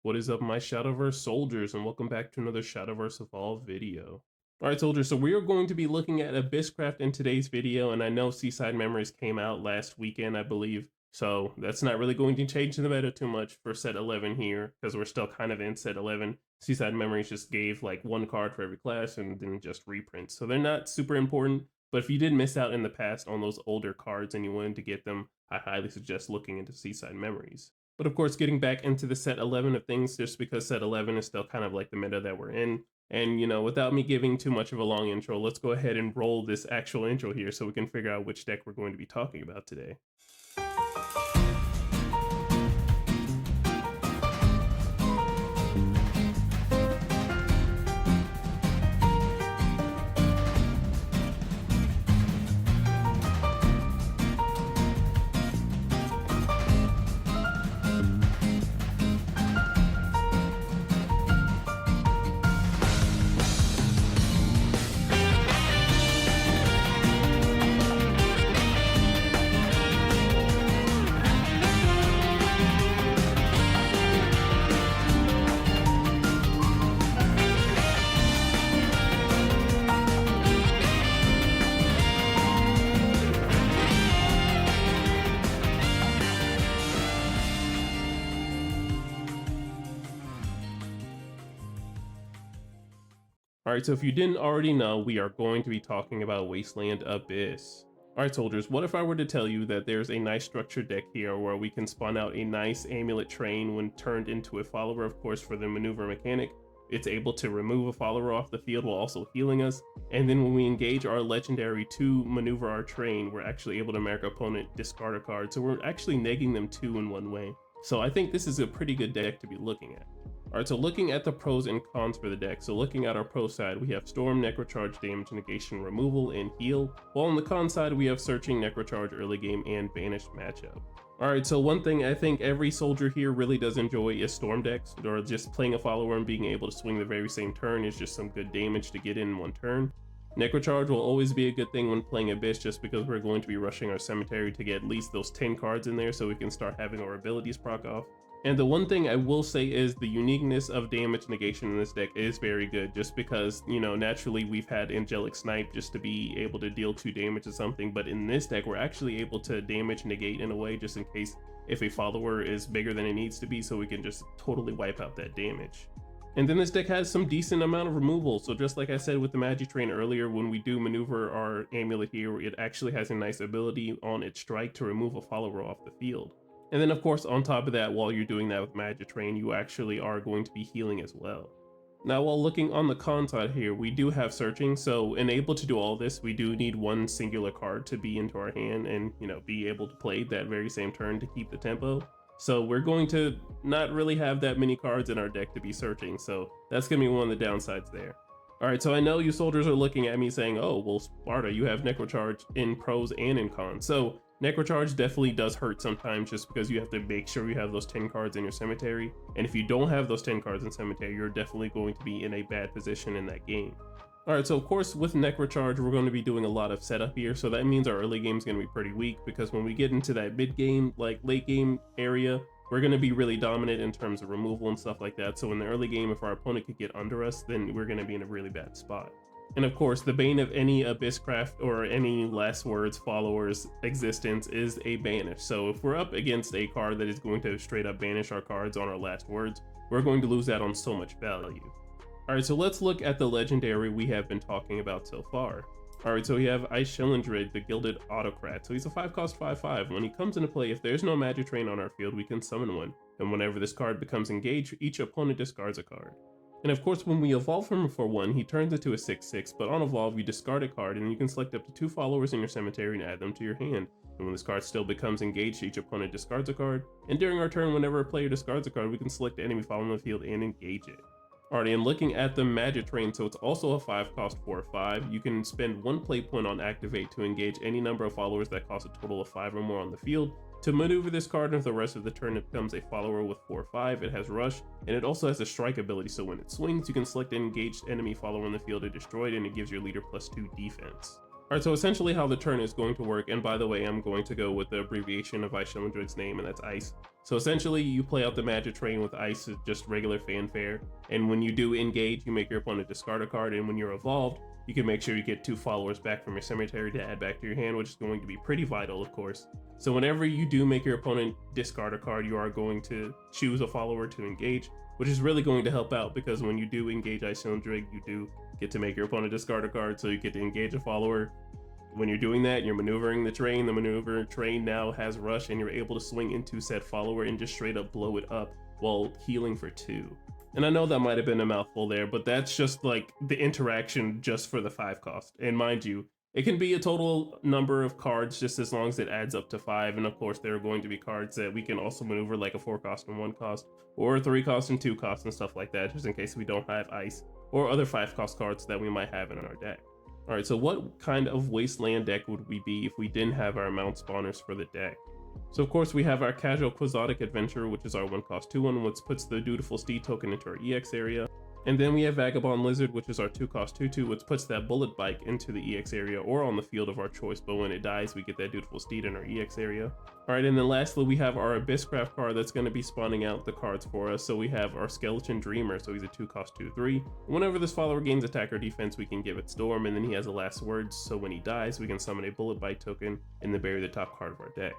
What is up, my Shadowverse soldiers, and welcome back to another Shadowverse Evolved video. Alright soldiers, so we are going to be looking at Abysscraft in today's video, and I know Seaside Memories came out last weekend, I believe, so that's not really going to change the meta too much for set 11 here, because we're still kind of in set 11. Seaside Memories just gave like one card for every class and then just reprints, so they're not super important, but if you did miss out in the past on those older cards and you wanted to get them, I highly suggest looking into Seaside Memories. But of course, getting back into the set 11 of things, just because set 11 is still kind of like the meta that we're in. And, without me giving too much of a long intro, let's go ahead and roll this actual intro here so we can figure out which deck we're going to be talking about today. Alright, so if you didn't already know, we are going to be talking about Wasteland Abyss. Alright soldiers, what if I were to tell you that there's a nice structured deck here where we can spawn out a nice amulet train when turned into a follower, of course, for the maneuver mechanic. It's able to remove a follower off the field while also healing us, and then when we engage our legendary to maneuver our train, we're actually able to make our opponent discard a card, so we're actually negging them 2 in one way. So I think this is a pretty good deck to be looking at. Alright, so looking at the pros and cons for the deck, so looking at our pro side, we have Storm, Necrocharge, Damage, Negation, Removal, and Heal, while on the con side, we have Searching, Necrocharge, Early Game, and Banished matchup. Alright, so one thing I think every soldier here really does enjoy is Storm decks, or just playing a follower and being able to swing the very same turn is just some good damage to get in one turn. Necrocharge will always be a good thing when playing Abyss just because we're going to be rushing our cemetery to get at least those 10 cards in there so we can start having our abilities proc off. And the one thing I will say is the uniqueness of damage negation in this deck is very good, just because, naturally we've had Angelic Snipe just to be able to deal 2 damage to something, but in this deck we're actually able to damage negate in a way just in case if a follower is bigger than it needs to be, so we can just totally wipe out that damage. And then this deck has some decent amount of removal, so just like I said with the Magic Train earlier, when we do maneuver our amulet here, it actually has a nice ability on its strike to remove a follower off the field. And then of course on top of that, while you're doing that with Magic Train, you actually are going to be healing as well. Now while looking on the con side here, we do have Searching, so able to do all this, we do need one singular card to be into our hand and be able to play that very same turn to keep the tempo. So we're going to not really have that many cards in our deck to be searching, so that's going to be one of the downsides there. Alright, so I know you soldiers are looking at me saying, oh, well Sparta, you have Necrocharge in pros and in cons. So Necrocharge definitely does hurt sometimes just because you have to make sure you have those 10 cards in your cemetery. And if you don't have those 10 cards in cemetery, you're definitely going to be in a bad position in that game. Alright, so of course with Necrocharge, we're going to be doing a lot of setup here, so that means our early game is going to be pretty weak, because when we get into that mid game, like late game area, we're going to be really dominant in terms of removal and stuff like that. So in the early game, if our opponent could get under us, then we're going to be in a really bad spot. And of course, the bane of any Abysscraft or any Last Words followers existence is a banish. So if we're up against a card that is going to straight up banish our cards on our Last Words, we're going to lose that on so much value. Alright, so let's look at the legendary we have been talking about so far. Alright, so we have Ice Shellendrid, the Gilded Autocrat. So he's a 5-cost 5/5. When he comes into play, if there's no Magic Train on our field, we can summon one. And whenever this card becomes engaged, each opponent discards a card. And of course, when we evolve him for 1, he turns into a 6/6, but on evolve, you discard a card and you can select up to 2 followers in your cemetery and add them to your hand. And when this card still becomes engaged, each opponent discards a card. And during our turn, whenever a player discards a card, we can select the enemy follower on the field and engage it. Alright, and looking at the Magic Train, so it's also a 5-cost 4/5. You can spend 1 play point on Activate to engage any number of followers that cost a total of 5 or more on the field. To maneuver this card into the rest of the turn, it becomes a follower with 4/5. It has Rush, and it also has a Strike ability, so when it swings, you can select an engaged enemy follower on the field to destroy it, and it gives your leader +2 defense. Alright, so essentially how the turn is going to work, and by the way, I'm going to go with the abbreviation of Ice Shadowverse's name, and that's Ice. So essentially, you play out the magic train with Ice, just regular fanfare, and when you do engage, you make your opponent discard a card, and when you're evolved, you can make sure you get 2 followers back from your cemetery to add back to your hand, which is going to be pretty vital, of course. So whenever you do make your opponent discard a card, you are going to choose a follower to engage, which is really going to help out, because when you do engage Ice Shadowverse, you do get to make your opponent discard a card, so you get to engage a follower. When you're doing that, you're maneuvering the train. The maneuver train now has rush, and you're able to swing into said follower and just straight up blow it up while healing for 2. And I know that might have been a mouthful there, but that's just like the interaction just for the 5 cost. And mind you, it can be a total number of cards just as long as it adds up to 5. And of course, there are going to be cards that we can also maneuver, like a 4 cost and 1 cost, or a 3 cost and 2 cost and stuff like that, just in case we don't have ice, or other 5 cost cards that we might have in our deck. Alright, so what kind of Wasteland deck would we be if we didn't have our mount spawners for the deck? So of course we have our Casual Quixotic Adventurer, which is our 1 cost 2/1, which puts the Dutiful Steed token into our EX area. And then we have Vagabond Lizard, which is our 2 cost 2/2, which puts that Bullet Bike into the EX area or on the field of our choice, but when it dies, we get that Dutiful Steed in our EX area. Alright, and then lastly, we have our Abysscraft card that's going to be spawning out the cards for us. So we have our Skeleton Dreamer, so he's a 2 cost 2/3. Whenever this follower gains attack or defense, we can give it Storm, and then he has the last words, so when he dies, we can summon a Bullet Bite token and then bury the top card of our deck.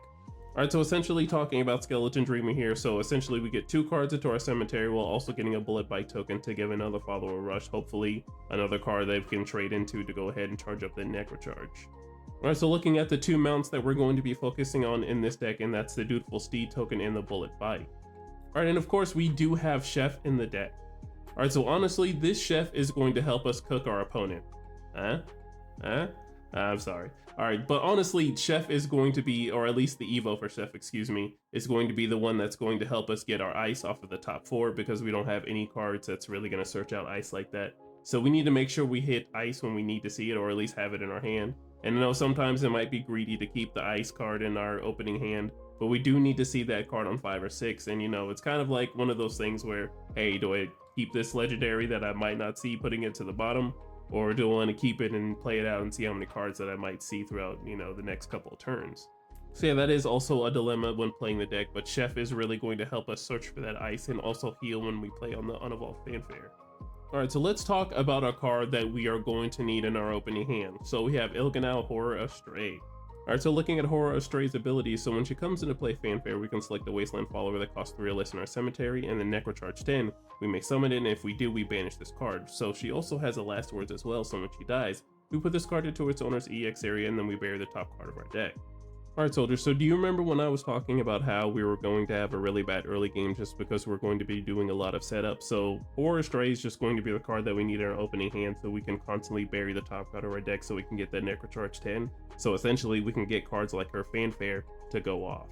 Alright, so essentially talking about Skeleton Dreamer here, so essentially we get 2 cards into our cemetery while also getting a Bullet Bite token to give another follower rush, hopefully another card that we can trade into to go ahead and charge up the Necro Charge. Alright, so looking at the 2 mounts that we're going to be focusing on in this deck, and that's the Dutiful Steed token and the Bullet Bite. Alright, and of course we do have Chef in the deck. Alright, so honestly, this Chef is going to help us cook our opponent. I'm sorry. Alright, but honestly, Chef is going to be, or at least the Evo for Chef, excuse me, is going to be the one that's going to help us get our ice off of the top 4, because we don't have any cards that's really going to search out ice like that. So we need to make sure we hit ice when we need to see it, or at least have it in our hand. And I know sometimes it might be greedy to keep the ice card in our opening hand, but we do need to see that card on 5 or 6. And you know, it's kind of like one of those things where, hey, do I keep this legendary that I might not see putting it to the bottom? Or do I want to keep it and play it out and see how many cards that I might see throughout, you know, the next couple of turns? So yeah, that is also a dilemma when playing the deck, but Chef is really going to help us search for that ice and also heal when we play on the Unevolved Fanfare. Alright, so let's talk about our card that we are going to need in our opening hand. So we have Ilganau Horror Astray. Alright, so looking at Horror Astray's abilities, so when she comes into play Fanfare, we can select the Wasteland follower that costs 3 or less in our cemetery, and then Necro Charge 10, we may summon it, and if we do, we banish this card. So she also has the last words as well, so when she dies, we put this card into its owner's EX area, and then we bury the top card of our deck. Alright soldiers, so do you remember when I was talking about how we were going to have a really bad early game just because we're going to be doing a lot of setup? So Horror Astray is just going to be the card that we need in our opening hand, so we can constantly bury the top card of our deck so we can get that Necro Charge 10. So essentially we can get cards like her Fanfare to go off.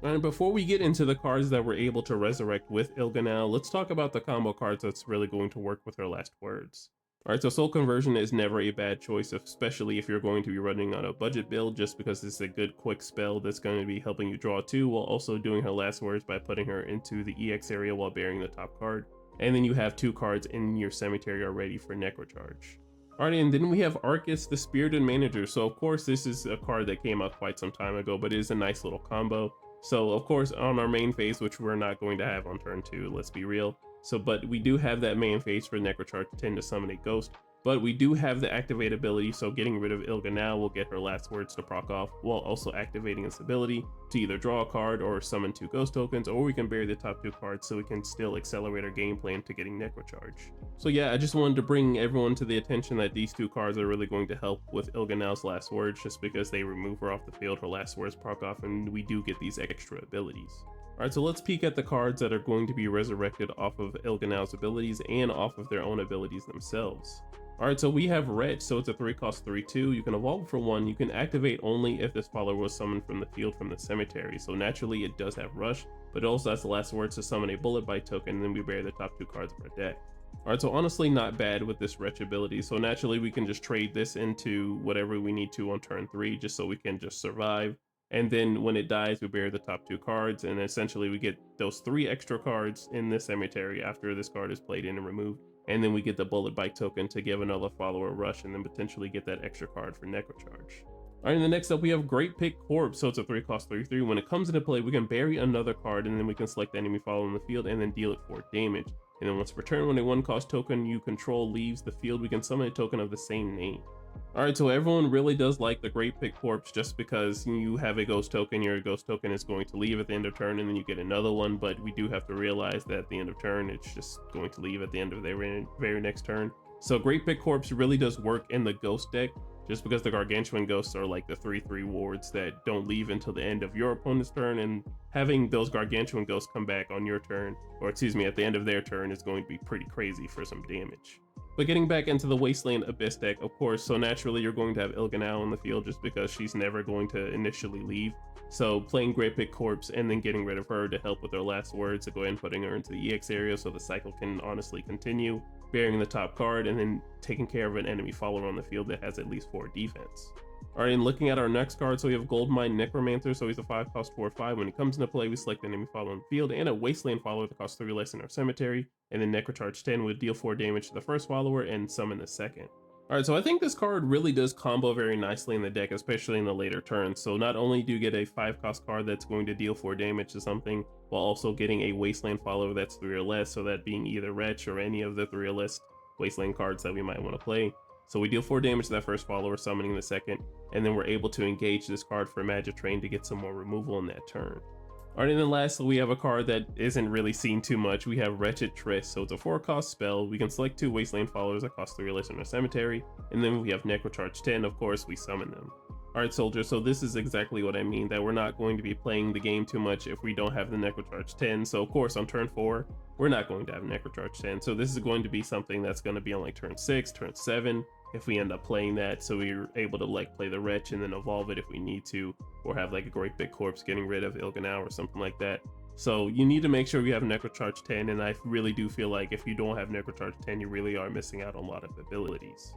And before we get into the cards that we're able to resurrect with Ilganau, let's talk about the combo cards that's really going to work with her last words. Alright, so Soul Conversion is never a bad choice, especially if you're going to be running on a budget build, just because it's a good quick spell that's going to be helping you draw 2 while also doing her last words by putting her into the EX area while burying the top card. And then you have 2 cards in your cemetery already for Necro Charge. Alright, and then we have Arcus, the Spirited Manager. So of course this is a card that came out quite some time ago, but it is a nice little combo. So of course on our main phase, which we're not going to have on turn 2, let's be real. So, but we do have that main phase for Necro Charge 10 to summon a ghost, but we do have the activate ability, so getting rid of Ilganau will get her last words to proc off, while also activating its ability to either draw a card or summon 2 ghost tokens, or we can bury the top 2 cards so we can still accelerate our game plan to getting Necro Charge. So yeah, I just wanted to bring everyone to the attention that these 2 cards are really going to help with Ilganau's last words, just because they remove her off the field, her last words proc off, and we do get these extra abilities. Alright, so let's peek at the cards that are going to be resurrected off of Ilganau's abilities and off of their own abilities themselves. Alright, so we have Wretch, so it's a 3 cost 3/2. You can evolve for 1. You can activate only if this follower was summoned from the field from the cemetery. So naturally it does have Rush, but it also has the last words to summon a Bullet Bite token, and then we bury the top 2 cards of our deck. Alright, so honestly not bad with this Wretch ability. So naturally we can just trade this into whatever we need to on turn 3 just so we can just survive. And then when it dies, we bury the top 2 cards, and essentially we get those 3 extra cards in the cemetery after this card is played in and removed. And then we get the bullet bite token to give another follower a rush, and then potentially get that extra card for Necrocharge. All right, and the next up we have Great Pick Corpse, so it's a 3-cost 3/3. When it comes into play, we can bury another card, and then we can select the enemy follower in the field and then deal it 4 damage. And then once per turn, when a 1-cost token you control leaves the field, we can summon a token of the same name. Alright, so everyone really does like the Great Pick Corpse just because you have a ghost token, your ghost token is going to leave at the end of turn, and then you get another one, but we do have to realize that at the end of turn, it's just going to leave at the end of their very next turn. So Great Pick Corpse really does work in the ghost deck, just because the Gargantuan Ghosts are like the 3/3 wards that don't leave until the end of your opponent's turn, and having those Gargantuan Ghosts come back on your turn, or excuse me, at the end of their turn, is going to be pretty crazy for some damage. But getting back into the Wasteland Abyss deck, of course, so naturally you're going to have Ilganau on the field just because she's never going to initially leave. So playing Great Pick Corpse and then getting rid of her to help with her last words to go ahead and putting her into the EX area so the cycle can honestly continue, burying the top card, and then taking care of an enemy follower on the field that has at least 4 defense. Alright, and looking at our next card, so we have Goldmine Necromancer, so he's a 5-cost 4/5. When he comes into play, we select the enemy follower on the field, and a Wasteland follower that costs 3 less in our cemetery, and then Necrocharge 10 would deal 4 damage to the first follower and summon the second. Alright, so I think this card really does combo very nicely in the deck, especially in the later turns. So not only do you get a 5-cost card that's going to deal 4 damage to something, while also getting a Wasteland follower that's 3 or less, so that being either Wretch or any of the 3 or less Wasteland cards that we might want to play. So we deal 4 damage to that first follower, summoning the second, and then we're able to engage this card for Magic Train to get some more removal in that turn. Alright, and then lastly, we have a card that isn't really seen too much. We have Wretched Tryst, so it's a 4-cost spell. We can select 2 Wasteland followers that cost 3 or less in our cemetery, and then we have Necrocharge 10, of course, we summon them. Alright, soldiers, so this is exactly what I mean, that we're not going to be playing the game too much if we don't have the Necrocharge 10. So of course, on turn 4, we're not going to have Necrocharge 10. So this is going to be something that's going to be on like turn 6, turn 7, if we end up playing that, so we're able to like play the Wretch and then evolve it if we need to, or have like a Great Big Corpse getting rid of Ilganau or something like that. So you need to make sure you have Necrocharge 10, and I really do feel like if you don't have Necrocharge 10, you really are missing out on a lot of abilities.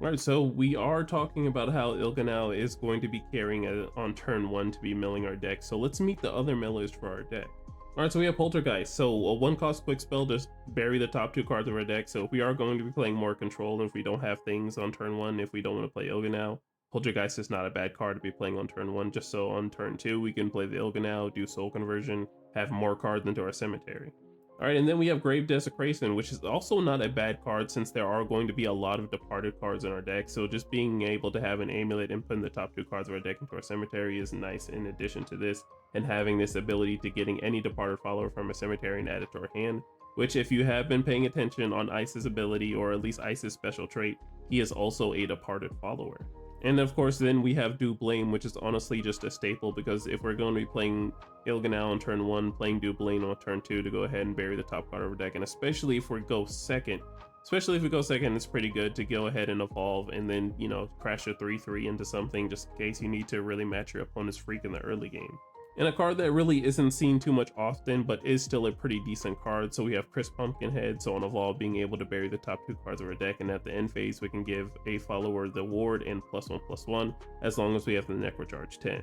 Alright, so we are talking about how Ilganau is going to be carrying on turn 1 to be milling our deck, so let's meet the other millers for our deck. Alright, so we have Poltergeist, so a 1-cost quick spell to bury the top 2 cards of our deck. So if we are going to be playing more control, and if we don't have things on turn 1, if we don't want to play Ilganau, Poltergeist is not a bad card to be playing on turn 1, just so on turn 2 we can play the Ilganau, do Soul Conversion, have more cards into our cemetery. Alright, and then we have Grave Desecration, which is also not a bad card since there are going to be a lot of departed cards in our deck, so just being able to have an amulet and putting the top 2 cards of our deck into our cemetery is nice in addition to this, and having this ability to getting any departed follower from a cemetery and add it to our hand, which if you have been paying attention on Ice's ability, or at least Ice's special trait, he is also a departed follower. And of course then we have Do Blame, which is honestly just a staple, because if we're going to be playing Ilganau on turn 1, playing Do Blame on turn 2 to go ahead and bury the top card of our deck, and especially if we go second, it's pretty good to go ahead and evolve and then, you know, crash a 3/3 into something just in case you need to really match your opponent's freak in the early game. And a card that really isn't seen too much often, but is still a pretty decent card. So we have Chris Pumpkinhead, so on evolve being able to bury the top 2 cards of our deck, and at the end phase we can give a follower the ward and +1/+1, as long as we have the Necrocharge 10.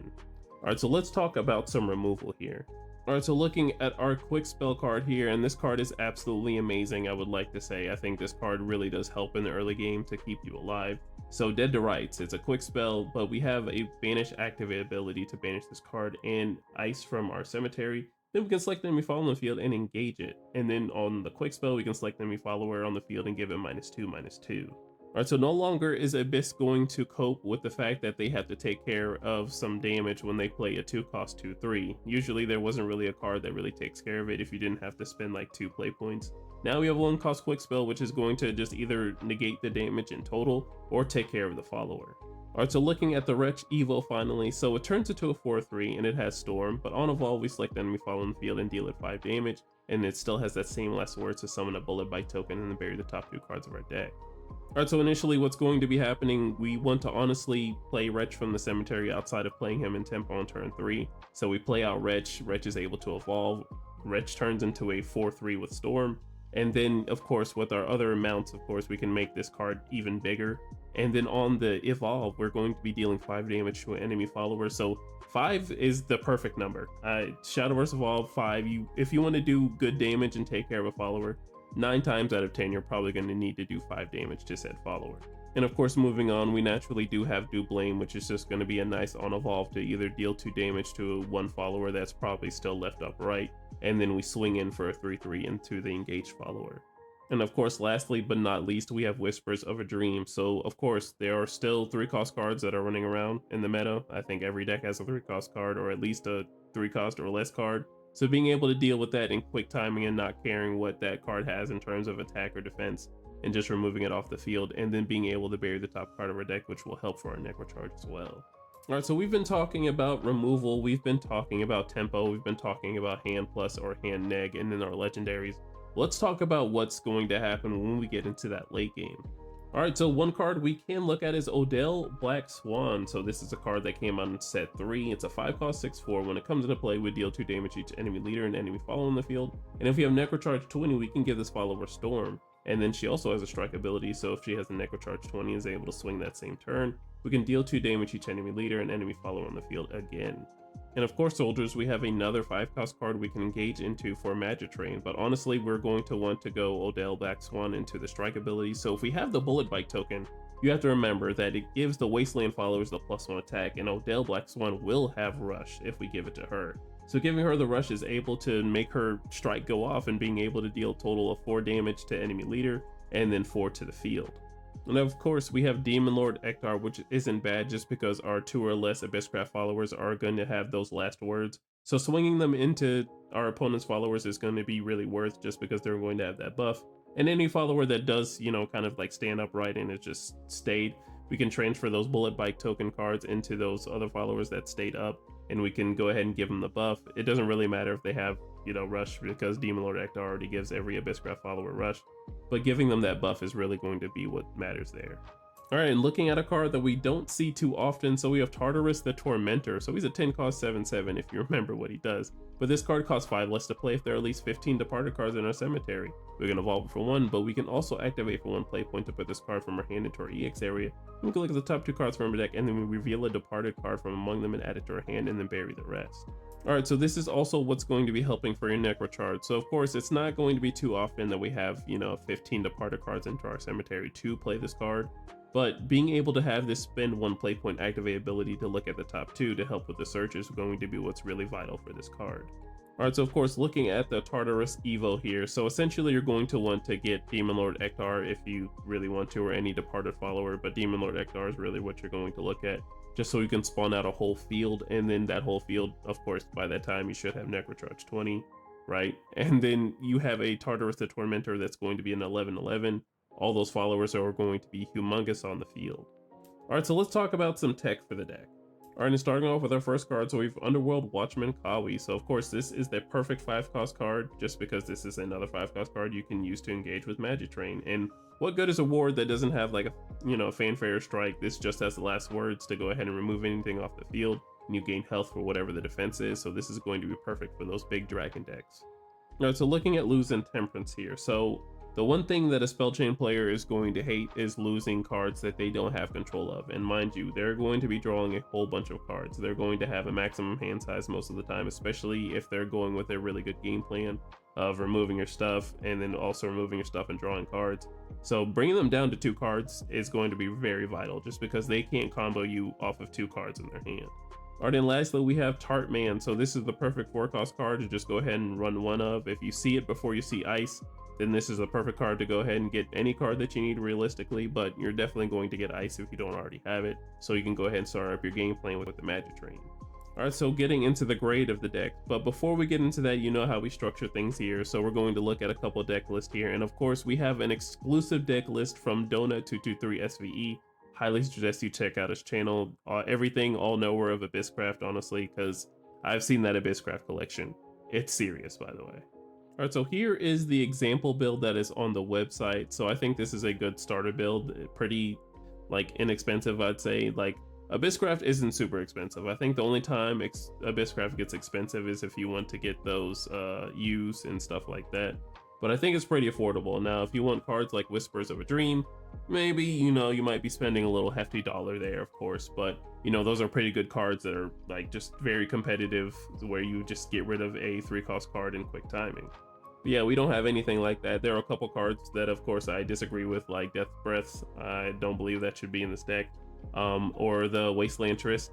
Alright, so let's talk about some removal here. Alright, so looking at our quick spell card here, and this card is absolutely amazing, I would like to say. I think this card really does help in the early game to keep you alive. So Dead to Rights, it's a quick spell, but we have a banish activate ability to banish this card and ice from our cemetery. Then we can select the enemy follower on the field and engage it. And then on the quick spell, we can select the enemy follower on the field and give it -2/-2. Alright, so no longer is Abyss going to cope with the fact that they have to take care of some damage when they play a 2-cost 2/3. Usually there wasn't really a card that really takes care of it if you didn't have to spend like 2 play points. Now we have a 1-cost quick spell, which is going to just either negate the damage in total or take care of the follower. Alright, so looking at the Wretch Evo finally, so it turns into a 4/3 and it has Storm, but on evolve we select the enemy follower on the field and deal it 5 damage, and it still has that same last word to summon a Bullet Bite token and then bury the top 2 cards of our deck. Alright, so initially what's going to be happening, we want to honestly play Wretch from the cemetery outside of playing him in tempo on turn 3. So we play out Wretch, Wretch is able to evolve, Wretch turns into a 4/3 with Storm, And then of course with our other amounts, of course, we can make this card even bigger. And then on the evolve, we're going to be dealing 5 damage to an enemy follower. So 5 is the perfect number. Shadowverse Evolve 5, if you want to do good damage and take care of a follower, 9 times out of 10 you're probably going to need to do 5 damage to said follower. And of course, moving on, we naturally do have Do Blame, which is just going to be a nice on evolve to either deal 2 damage to one follower that's probably still left upright, and then we swing in for a 3/3 into the engaged follower. And of course, lastly but not least, we have Whispers of a Dream. So of course, there are still 3-cost cards that are running around in the meta. I think every deck has a 3-cost card, or at least a 3-cost or less card. So being able to deal with that in quick timing and not caring what that card has in terms of attack or defense, and just removing it off the field, and then being able to bury the top card of our deck, which will help for our Necrocharge as well. Alright, so we've been talking about removal, we've been talking about tempo, we've been talking about hand plus or hand neg, and then our legendaries. Let's talk about what's going to happen when we get into that late game. Alright, so one card we can look at is Odell Black Swan. So this is a card that came out in set 3. It's a 5-cost 6/4. When it comes into play, we deal 2 damage each enemy leader and enemy follower in the field. And if we have Necrocharge 20, we can give this follower Storm. And then she also has a strike ability, so if she has a Necrocharge 20 and is able to swing that same turn, we can deal 2 damage each enemy leader and enemy follower on the field again. And of course, soldiers, we have another 5-cost card we can engage into for Magic Train, but honestly, we're going to want to go Odell Black Swan into the strike ability. So if we have the Bullet Bite token, you have to remember that it gives the Wasteland followers the +1 attack, and Odell Black Swan will have Rush if we give it to her. So giving her the Rush is able to make her strike go off and being able to deal a total of 4 damage to enemy leader and then 4 to the field. And of course, we have Demon Lord Ektar, which isn't bad just because our 2 or less Abysscraft followers are going to have those last words. So swinging them into our opponent's followers is going to be really worth, just because they're going to have that buff. And any follower that does, kind of like stand upright and it just stayed, we can transfer those Bullet Bite token cards into those other followers that stayed up, and we can go ahead and give them the buff. It doesn't really matter if they have, Rush, because Demon Lord Ektar already gives every Abysscraft follower Rush, but giving them that buff is really going to be what matters there. Alright, and looking at a card that we don't see too often, so we have Tartarus the Tormentor. So he's a 10-cost 7/7 if you remember what he does. But this card costs 5 less to play if there are at least 15 departed cards in our cemetery. We can evolve it for 1, but we can also activate for 1 play point to put this card from our hand into our EX area. We can look at the top 2 cards from our deck, and then we reveal a departed card from among them and add it to our hand, and then bury the rest. Alright, so this is also what's going to be helping for your Necrocharge. So of course, it's not going to be too often that we have, 15 departed cards into our cemetery to play this card. But being able to have this spend 1 play point activate ability to look at the top 2 to help with the search is going to be what's really vital for this card. Alright, so of course, looking at the Tartarus Evo here, so essentially you're going to want to get Demon Lord Ektar if you really want to, or any departed follower, but Demon Lord Ektar is really what you're going to look at, just so you can spawn out a whole field, and then that whole field, of course, by that time you should have Necrocharge 20, right? And then you have a Tartarus the Tormentor that's going to be an 11/11. All those followers are going to be humongous on the field. Alright, so let's talk about some tech for the deck. Alright, and starting off with our first card, so we have Underworld Watchman Kawi. So of course, this is the perfect 5-cost card, just because this is another 5-cost card you can use to engage with Magic Train. And what good is a ward that doesn't have like a fanfare strike? This just has the last words to go ahead and remove anything off the field, and you gain health for whatever the defense is. So this is going to be perfect for those big dragon decks. Alright, so looking at Lose and Temperance here. So the one thing that a Spellchain player is going to hate is losing cards that they don't have control of. And mind you, they're going to be drawing a whole bunch of cards. They're going to have a maximum hand size most of the time, especially if they're going with a really good game plan of removing your stuff and then also removing your stuff and drawing cards. So bringing them down to 2 cards is going to be very vital, just because they can't combo you off of 2 cards in their hand. Alright, and lastly, we have Tart Man. So this is the perfect 4-cost card to just go ahead and run 1 of. If you see it before you see Ice, then this is a perfect card to go ahead and get any card that you need realistically, but you're definitely going to get Ice if you don't already have it, so you can go ahead and start up your game plan with the Magic Train. Alright, so getting into the grade of the deck, but before we get into that, you know how we structure things here, so we're going to look at a couple deck lists here, and of course we have an exclusive deck list from Dontut223 SVE. Highly suggest you check out his channel. Everything all nowhere of Abysscraft, honestly, because I've seen that Abysscraft collection. It's serious, by the way. Alright, so here is the example build that is on the website. So I think this is a good starter build, pretty inexpensive, I'd say. Abysscraft isn't super expensive. I think the only time Abysscraft gets expensive is if you want to get those U's and stuff like that. but I think it's pretty affordable. Now, if you want cards like Whispers of a Dream, maybe, you know, you might be spending a little hefty dollar there, of course, but you know, those are pretty good cards that are like just very competitive, where you just get rid of a 3-cost card in quick timing. But yeah, we don't have anything like that. There are a couple cards that of course I disagree with, like Death Breaths. I don't believe that should be in this deck. Or the Wasteland Tryst.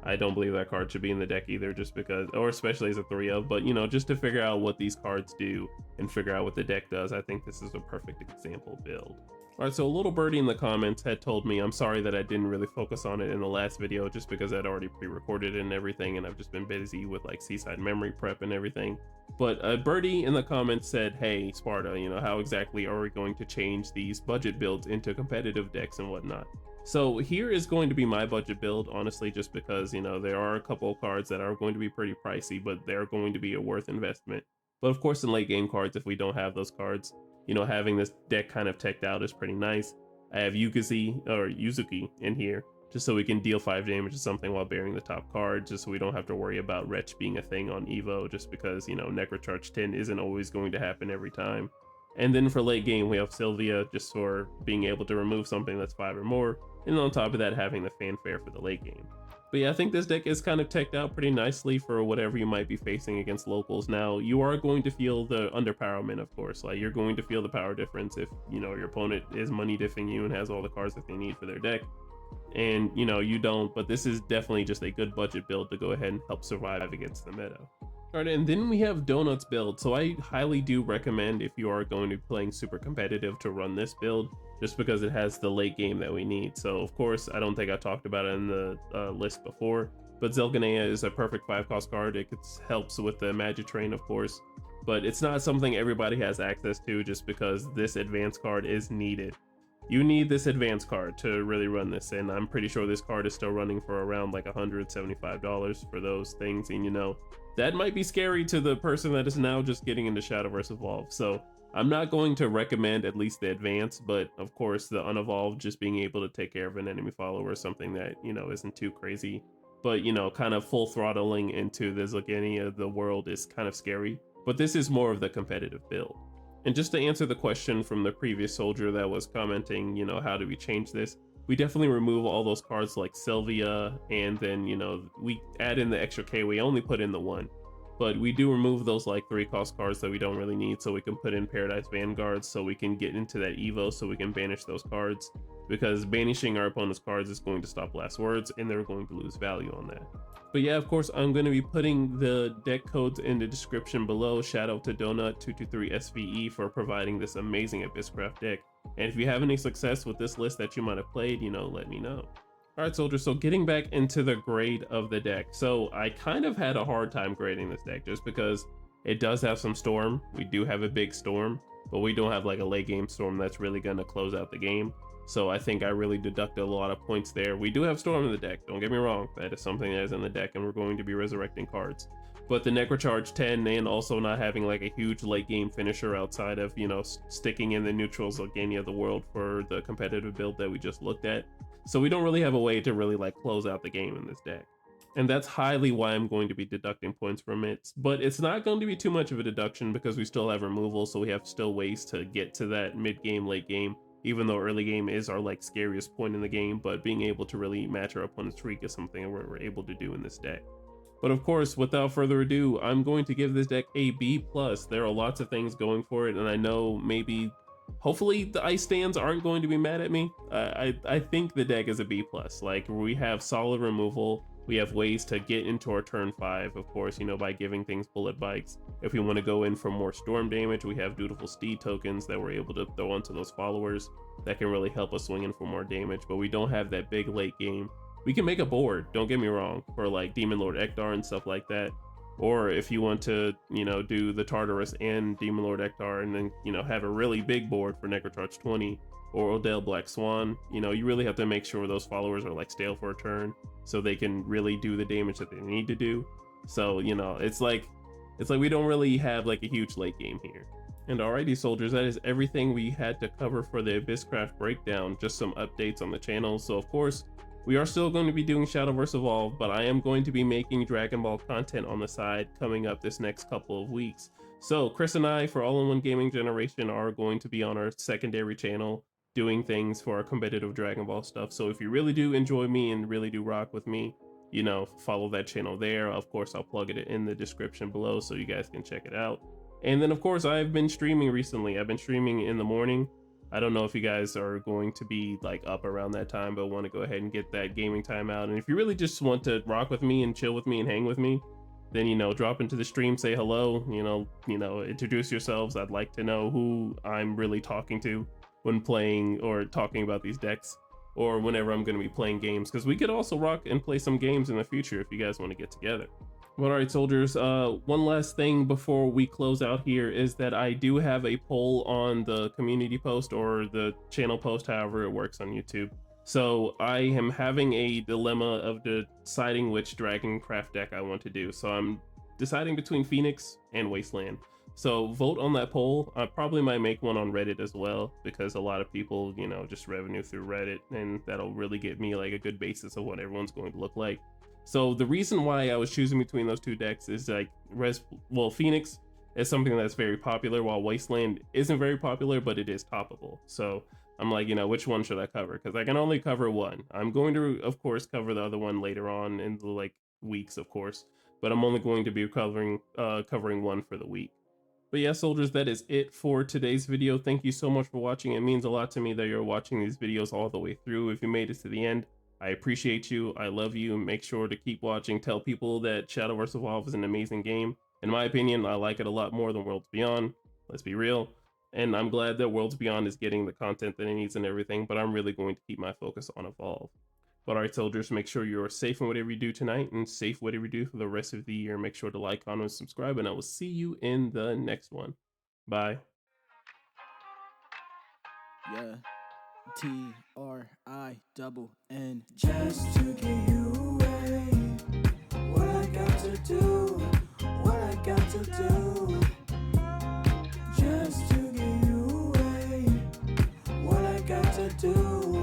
I don't believe that card should be in the deck either, just because, or especially as a 3-of, but you know, just to figure out what these cards do and figure out what the deck does, I think this is a perfect example build. Alright, so a little birdie in the comments had told me, I'm sorry that I didn't really focus on it in the last video, just because I'd already pre-recorded it and everything, and I've just been busy with like Seaside memory prep and everything. But birdie in the comments said, hey Sparta, you know, how exactly are we going to change these budget builds into competitive decks and whatnot? So here is going to be my budget build, honestly, just because, you know, there are a couple of cards that are going to be pretty pricey, but they're going to be a worth investment. But of course, in late game cards, if we don't have those cards, you know, having this deck kind of teched out is pretty nice. I have Yuzuki in here, just so we can deal 5 damage to something while bearing the top card, just so we don't have to worry about Wretch being a thing on Evo, just because, you know, Necrocharge 10 isn't always going to happen every time. And then for late game, we have Sylvia, just for being able to remove something that's 5 or more, and on top of that, having the fanfare for the late game. But yeah, I think this deck is kind of teched out pretty nicely for whatever you might be facing against locals. Now, you are going to feel the underpowerment, of course. Like, you're going to feel the power difference if, you know, your opponent is money diffing you and has all the cards that they need for their deck. And, you know, you don't, but this is definitely just a good budget build to go ahead and help survive against the meta. Alright, and then we have Dontut Build. So I highly do recommend, if you are going to be playing super competitive, to run this build, just because it has the late game that we need. So of course, I don't think I talked about it in the list before, but Zelganea is a perfect 5-cost card. It helps with the Magic Train, of course, but it's not something everybody has access to, just because this advanced card is needed. You need this advanced card to really run this, and I'm pretty sure this card is still running for around like $175 for those things, and you know, that might be scary to the person that is now just getting into Shadowverse Evolved. So I'm not going to recommend at least the advance, but of course the unevolved, just being able to take care of an enemy follower is something that, you know, isn't too crazy. But, you know, kind of full throttling into the Zelganea of the world is kind of scary, but this is more of the competitive build. And just to answer the question from the previous soldier that was commenting, you know, how do we change this? We definitely remove all those cards like Sylvia, and then, you know, we add in the extra K. We only put in the 1, but we do remove those like 3-cost cards that we don't really need, so we can put in Paradise Vanguards, so we can get into that Evo, so we can banish those cards, because banishing our opponent's cards is going to stop last words, and they're going to lose value on that. But yeah, of course, I'm going to be putting the deck codes in the description below. Shout out to Donut223SVE for providing this amazing Abysscraft deck. And if you have any success with this list that you might have played, you know, let me know. Alright soldiers, so getting back into the grade of the deck. So I kind of had a hard time grading this deck, just because it does have some storm. We do have a big storm, but we don't have like a late game storm that's really going to close out the game. So I think I really deducted a lot of points there. We do have storm in the deck, don't get me wrong. That is something that is in the deck, and we're going to be resurrecting cards. But the Necrocharge 10, and also not having like a huge late game finisher outside of, you know, sticking in the neutral Zelganea of the world for the competitive build that we just looked at. So we don't really have a way to really like close out the game in this deck. And that's highly why I'm going to be deducting points from it. But it's not going to be too much of a deduction, because we still have removal, so we have still ways to get to that mid game, late game. Even though early game is our like scariest point in the game, but being able to really match our opponent's streak is something we're able to do in this deck. But of course, without further ado, I'm going to give this deck a B+. There are lots of things going for it, and I know maybe, hopefully the ice stands aren't going to be mad at me. I think the deck is a B+. Like, we have solid removal. We have ways to get into our turn 5, of course, you know, by giving things bullet bikes. If we want to go in for more storm damage, we have Dutiful Steed tokens that we're able to throw onto those followers that can really help us swing in for more damage, but we don't have that big late game. We can make a board, don't get me wrong, for like Demon Lord Ektar and stuff like that. Or if you want to, you know, do the Tartarus and Demon Lord Ektar, and then, you know, have a really big board for Necrocharge 20 or Odell Black Swan, you know, you really have to make sure those followers are like stale for a turn, so they can really do the damage that they need to do. So, you know, it's like we don't really have like a huge late game here. And alrighty soldiers, that is everything we had to cover for the Abysscraft breakdown. Just some updates on the channel. So of course, We are still going to be doing Shadowverse Evolve, but I am going to be making Dragon Ball content on the side coming up this next couple of weeks. So Chris and I, for All-in-One Gaming Generation, are going to be on our secondary channel doing things for our competitive Dragon Ball stuff. So if you really do enjoy me and really do rock with me, you know, follow that channel there. Of course, I'll plug it in the description below so you guys can check it out. And then of course, I've been streaming recently. I've been streaming in the morning. I don't know if you guys are going to be like up around that time, but want to go ahead and get that gaming time out. And if you really just want to rock with me and chill with me and hang with me, then, you know, drop into the stream, say hello, you know, introduce yourselves. I'd like to know who I'm really talking to when playing or talking about these decks, or whenever I'm going to be playing games, because we could also rock and play some games in the future if you guys want to get together. But all right, soldiers, one last thing before we close out here is that I do have a poll on the community post or the channel post, however it works on YouTube. So I am having a dilemma of deciding which Dragoncraft deck I want to do. So I'm deciding between Phoenix and Wasteland. So vote on that poll. I probably might make one on Reddit as well, because a lot of people, you know, just revenue through Reddit, and that'll really get me like a good basis of what everyone's going to look like. So the reason why I was choosing between those two decks is like Phoenix is something that's very popular, while Wasteland isn't very popular, but it is toppable. So I'm like, you know, which one should I cover? Because I can only cover one. I'm going to, of course, cover the other one later on in the like weeks, of course, but I'm only going to be covering one for the week. But yeah, soldiers, that is it for today's video. Thank you so much for watching. It means a lot to me that you're watching these videos all the way through. If you made it to the end, I appreciate you. I love you. Make sure to keep watching. Tell people that Shadowverse Evolve is an amazing game. In my opinion, I like it a lot more than Worlds Beyond. Let's be real. And I'm glad that Worlds Beyond is getting the content that it needs and everything, but I'm really going to keep my focus on Evolve. But all right, soldiers, make sure you're safe in whatever you do tonight and safe whatever you do for the rest of the year. Make sure to like, comment, and subscribe, and I will see you in the next one. Bye. Yeah. TRINN. Just to get you away. What I got to do. What I got to do. Just to get you away. What I got to do.